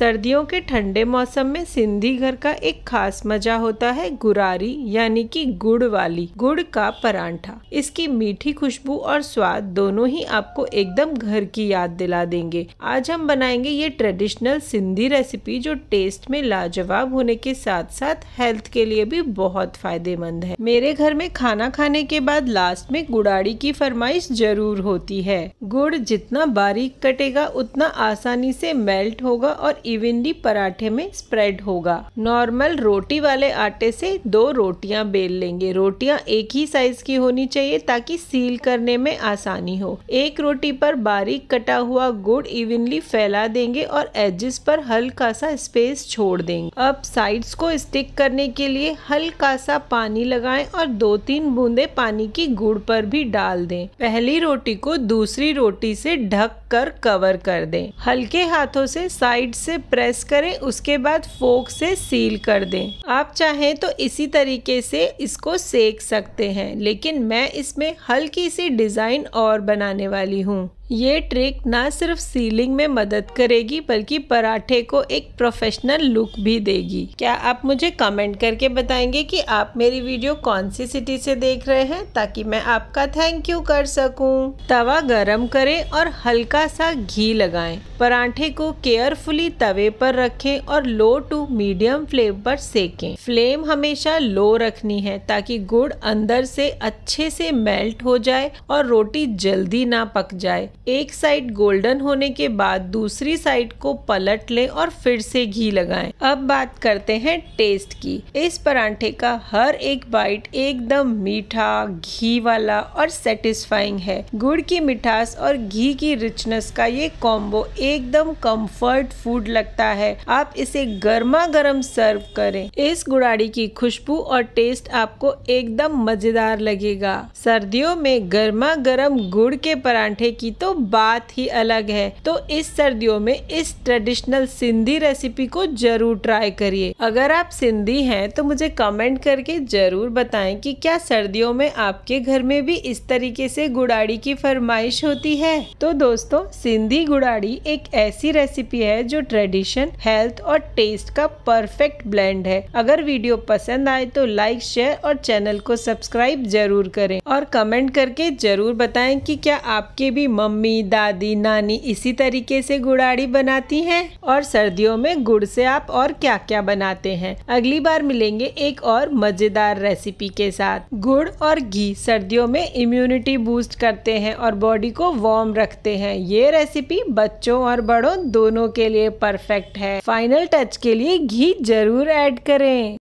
सर्दियों के ठंडे मौसम में सिंधी घर का एक खास मजा होता है गुरारी यानी कि गुड़ वाली गुड़ का परांठा। इसकी मीठी खुशबू और स्वाद दोनों ही आपको एकदम घर की याद दिला देंगे। आज हम बनाएंगे ये ट्रेडिशनल सिंधी रेसिपी जो टेस्ट में लाजवाब होने के साथ साथ हेल्थ के लिए भी बहुत फायदेमंद है। मेरे घर में खाना खाने के बाद लास्ट में गुड़ाड़ी की फरमाइश जरूर होती है। गुड़ जितना बारीक कटेगा उतना आसानी से मेल्ट होगा और इवनली पराठे में स्प्रेड होगा। नॉर्मल रोटी वाले आटे से 2 रोटियां बेल लेंगे। रोटियां एक ही साइज की होनी चाहिए ताकि सील करने में आसानी हो। एक रोटी पर बारीक कटा हुआ गुड़ इवनली फैला देंगे और एजेस पर हल्का सा स्पेस छोड़ देंगे। अब साइड्स को स्टिक करने के लिए हल्का सा पानी लगाएं और 2-3 बूंदे पानी की गुड़ पर भी डाल दें। पहली रोटी को दूसरी रोटी से ढक कर कवर कर दें। हल्के हाथों से साइड से प्रेस करें, उसके बाद फोक से सील कर दें। आप चाहें तो इसी तरीके से इसको सेक सकते हैं, लेकिन मैं इसमें हल्की सी डिजाइन और बनाने वाली हूँ। ये ट्रिक ना सिर्फ सीलिंग में मदद करेगी बल्कि पराठे को एक प्रोफेशनल लुक भी देगी। क्या आप मुझे कमेंट करके बताएंगे कि आप मेरी वीडियो कौन सी सिटी से देख रहे हैं ताकि मैं आपका थैंक यू कर सकूं। तवा गरम करें और हल्का सा घी लगाएं। पराठे को केयरफुली तवे पर रखें और लो टू मीडियम फ्लेम पर सेकें। फ्लेम हमेशा लो रखनी है ताकि गुड़ अंदर से अच्छे से मेल्ट हो जाए और रोटी जल्दी ना पक जाए। एक साइड गोल्डन होने के बाद दूसरी साइड को पलट लें और फिर से घी लगाएं। अब बात करते हैं टेस्ट की। इस पराठे का हर एक बाइट एकदम मीठा, घी वाला और सेटिस्फाइंग है। गुड़ की मिठास और घी की रिचनेस का ये कॉम्बो एकदम कंफर्ट फूड लगता है। आप इसे गर्मा गर्म सर्व करें। इस गुड़ाड़ी की खुशबू और टेस्ट आपको एकदम मजेदार लगेगा। सर्दियों में गर्मा गर्म गुड़ के पराठे की तो बात ही अलग है। तो इस सर्दियों में इस ट्रेडिशनल सिंधी रेसिपी को जरूर ट्राई करिए। अगर आप सिंधी हैं तो मुझे कमेंट करके जरूर बताएं कि क्या सर्दियों में आपके घर में भी इस तरीके से गुड़ाड़ी की फरमाइश होती है। तो दोस्तों, सिंधी गुड़ाड़ी एक ऐसी रेसिपी है जो ट्रेडिशन, हेल्थ और टेस्ट का परफेक्ट ब्लेंड है। अगर वीडियो पसंद आए तो लाइक, शेयर और चैनल को सब्सक्राइब जरूर करें और कमेंट करके जरूर बताएं कि क्या आपके भी मम्मी, दादी, नानी इसी तरीके से गुड़ाड़ी बनाती हैं और सर्दियों में गुड़ से आप और क्या क्या बनाते हैं। अगली बार मिलेंगे एक और मजेदार रेसिपी के साथ। गुड़ और घी सर्दियों में इम्यूनिटी बूस्ट करते हैं और बॉडी को वार्म रखते हैं। ये रेसिपी बच्चों और बड़ों दोनों के लिए परफेक्ट है। फाइनल टच के लिए घी जरूर ऐड करें।